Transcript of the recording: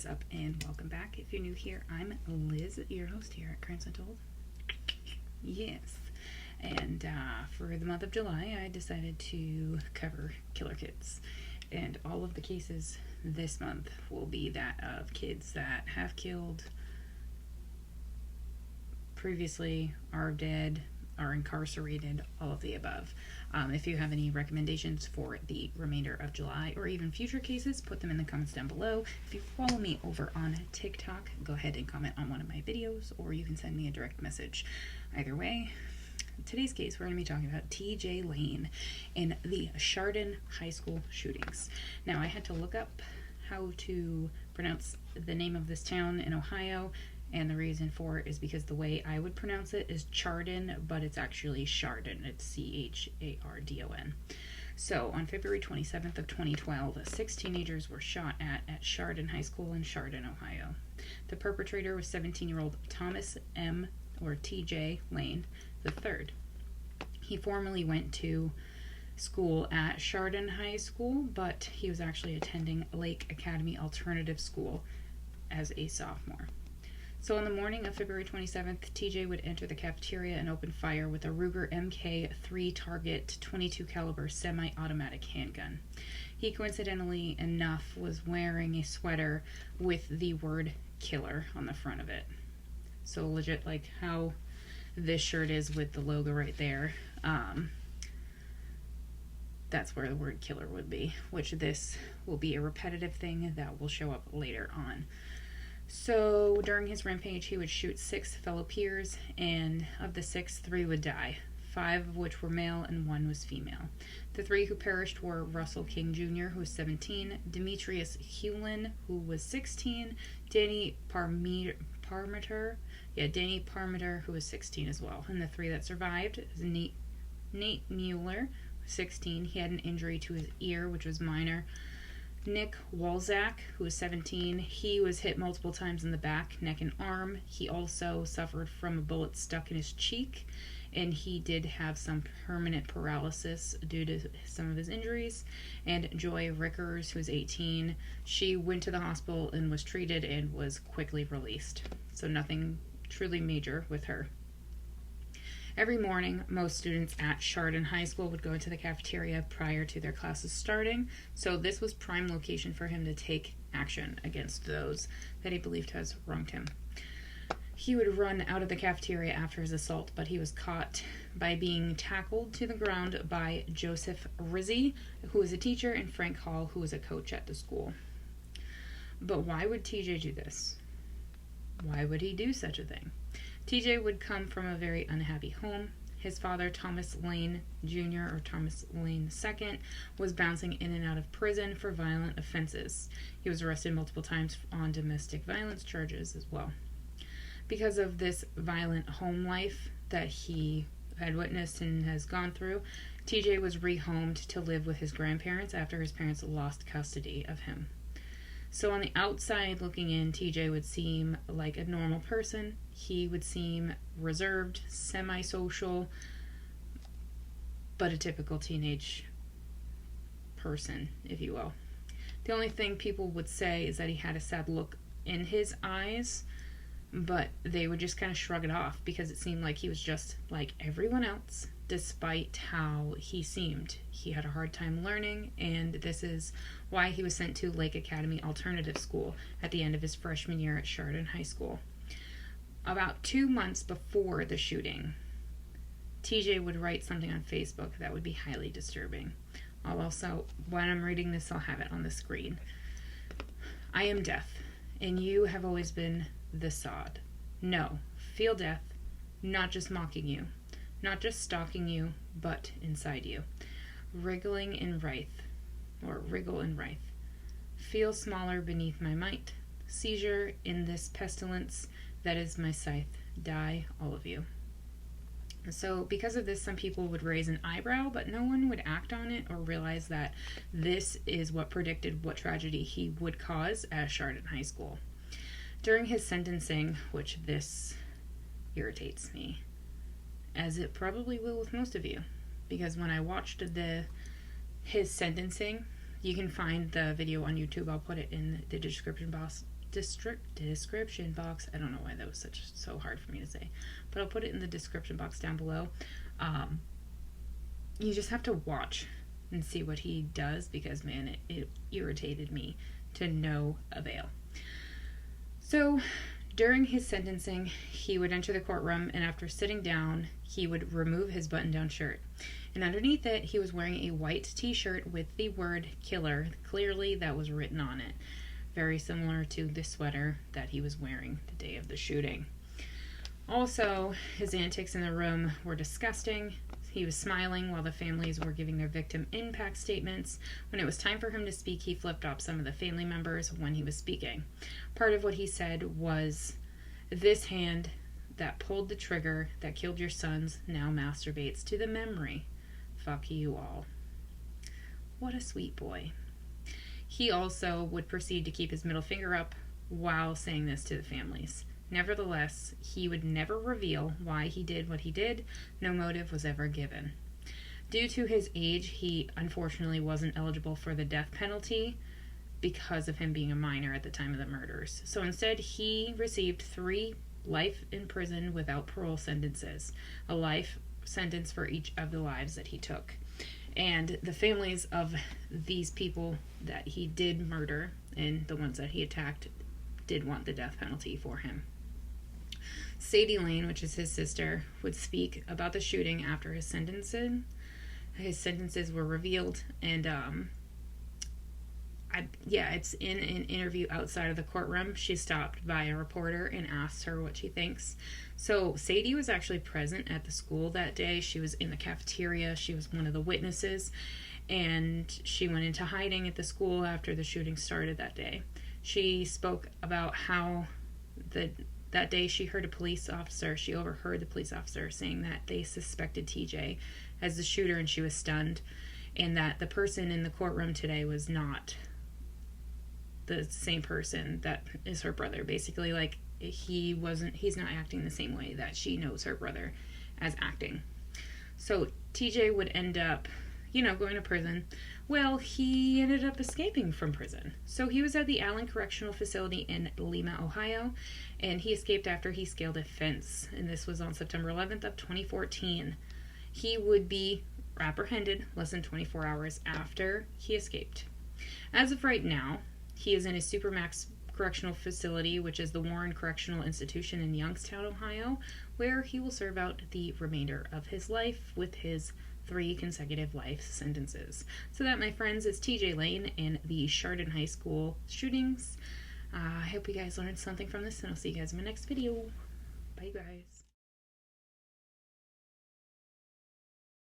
is up, and welcome back. If you're new here, I'm Liz, your host here at Crimes Untold. Yes, and for the month of July, I decided to cover killer kids, and all of the cases this month will be that of kids that have killed previously, are dead, are incarcerated, all of the above. If you have any recommendations for the remainder of July or even future cases, put them in the comments down below. If you follow me over on TikTok, go ahead and comment on one of my videos, or you can send me a direct message. Either way, today's case, we're going to be talking about T.J. Lane in the Chardon High School shootings. Now, I had to look up how to pronounce the name of this town in Ohio, and the reason for it is because the way I would pronounce it is Chardon, but it's actually Chardon. It's C-H-A-R-D-O-N. So, on February 27th of 2012, 6 teenagers were shot at Chardon High School in Chardon, Ohio. The perpetrator was 17-year-old Thomas M. or T.J. Lane III. He formerly went to school at Chardon High School, but he was actually attending Lake Academy Alternative School as a sophomore. So on the morning of February 27th, TJ would enter the cafeteria and open fire with a Ruger MK3 Target 22 caliber semi-automatic handgun. He coincidentally enough was wearing a sweater with the word killer on the front of it. So legit like how this shirt is with the logo right there. That's where the word killer would be, which this will be a repetitive thing that will show up later on. So during his rampage, he would shoot 6 fellow peers, and of the 6, 3 would die, 5 of which were male and 1 was female. The 3 who perished were Russell King Jr., who was 17, Demetrius Hewlin, who was 16, Danny Parmiter, who was 16 as well. And the 3 that survived is Nate Mueller, 16. He had an injury to his ear, which was minor. Nick Walzak, who was 17, he was hit multiple times in the back, neck, and arm. He also suffered from a bullet stuck in his cheek, and he did have some permanent paralysis due to some of his injuries. And Joy Rickers, who was 18, she went to the hospital and was treated and was quickly released. So nothing truly major with her. Every morning, most students at Chardon High School would go into the cafeteria prior to their classes starting, so this was prime location for him to take action against those that he believed has wronged him. He would run out of the cafeteria after his assault, but he was caught by being tackled to the ground by Joseph Rizzi, who was a teacher, and Frank Hall, who was a coach at the school. But why would TJ do this? Why would he do such a thing? TJ would come from a very unhappy home. His father, Thomas Lane Jr. or Thomas Lane II, was bouncing in and out of prison for violent offenses. He was arrested multiple times on domestic violence charges as well. Because of this violent home life that he had witnessed and has gone through, TJ was rehomed to live with his grandparents after his parents lost custody of him. So on the outside looking in, TJ would seem like a normal person. He would seem reserved, semi-social, but a typical teenage person, if you will. The only thing people would say is that he had a sad look in his eyes, but they would just kind of shrug it off because it seemed like he was just like everyone else, despite how he seemed. He had a hard time learning, and this is why he was sent to Lake Academy Alternative School at the end of his freshman year at Chardon High School. About 2 months before the shooting, TJ would write something on Facebook that would be highly disturbing. I'll also, when I'm reading this, I'll have it on the screen. I am death, and you have always been the sod. No, feel death, not just mocking you, not just stalking you, but inside you. Wriggle and writhe. Feel smaller beneath my might. Seizure in this pestilence that is my scythe. Die, all of you. So because of this, some people would raise an eyebrow, but no one would act on it or realize that this is what predicted what tragedy he would cause at Chardon High School. During his sentencing, which this irritates me, as it probably will with most of you, because when I watched his sentencing, you can find the video on YouTube. I'll put it in the description description box. I don't know why that was so hard for me to say, but I'll put it in the description box down below. You just have to watch and see what he does, because man, it irritated me to no avail. So during his sentencing, he would enter the courtroom, and after sitting down, he would remove his button-down shirt. And underneath it, he was wearing a white t-shirt with the word killer. Clearly, that was written on it. Very similar to the sweater that he was wearing the day of the shooting. Also, his antics in the room were disgusting. He was smiling while the families were giving their victim impact statements. When it was time for him to speak, he flipped off some of the family members when he was speaking. Part of what he said was, "This hand that pulled the trigger that killed your sons now masturbates to the memory. Fuck you all." What a sweet boy. He also would proceed to keep his middle finger up while saying this to the families. Nevertheless, he would never reveal why he did what he did. No motive was ever given. Due to his age, he unfortunately wasn't eligible for the death penalty because of him being a minor at the time of the murders. So instead, he received 3 life in prison without parole sentences, a life sentence for each of the lives that he took. And the families of these people that he did murder and the ones that he attacked did want the death penalty for him. Sadie Lane, which is his sister, would speak about the shooting after his sentencing. His sentences were revealed, and it's in an interview outside of the courtroom. She stopped by a reporter and asked her what she thinks. So Sadie was actually present at the school that day. She was in the cafeteria. She was one of the witnesses, and she went into hiding at the school after the shooting started that day. She spoke about how that day she overheard the police officer saying that they suspected TJ as the shooter, and she was stunned, and that the person in the courtroom today was not the same person that is her brother. Basically, like, he's not acting the same way that she knows her brother as acting. So TJ would end up, going to prison. Well, he ended up escaping from prison. So he was at the Allen Correctional Facility in Lima, Ohio, and he escaped after he scaled a fence. And this was on September 11th of 2014. He would be apprehended less than 24 hours after he escaped. As of right now, he is in a Supermax Correctional Facility, which is the Warren Correctional Institution in Youngstown, Ohio, where he will serve out the remainder of his life with his 3 consecutive life sentences. So that, my friends, is TJ Lane and the Chardon High School shootings. I hope you guys learned something from this, and I'll see you guys in my next video. Bye, guys.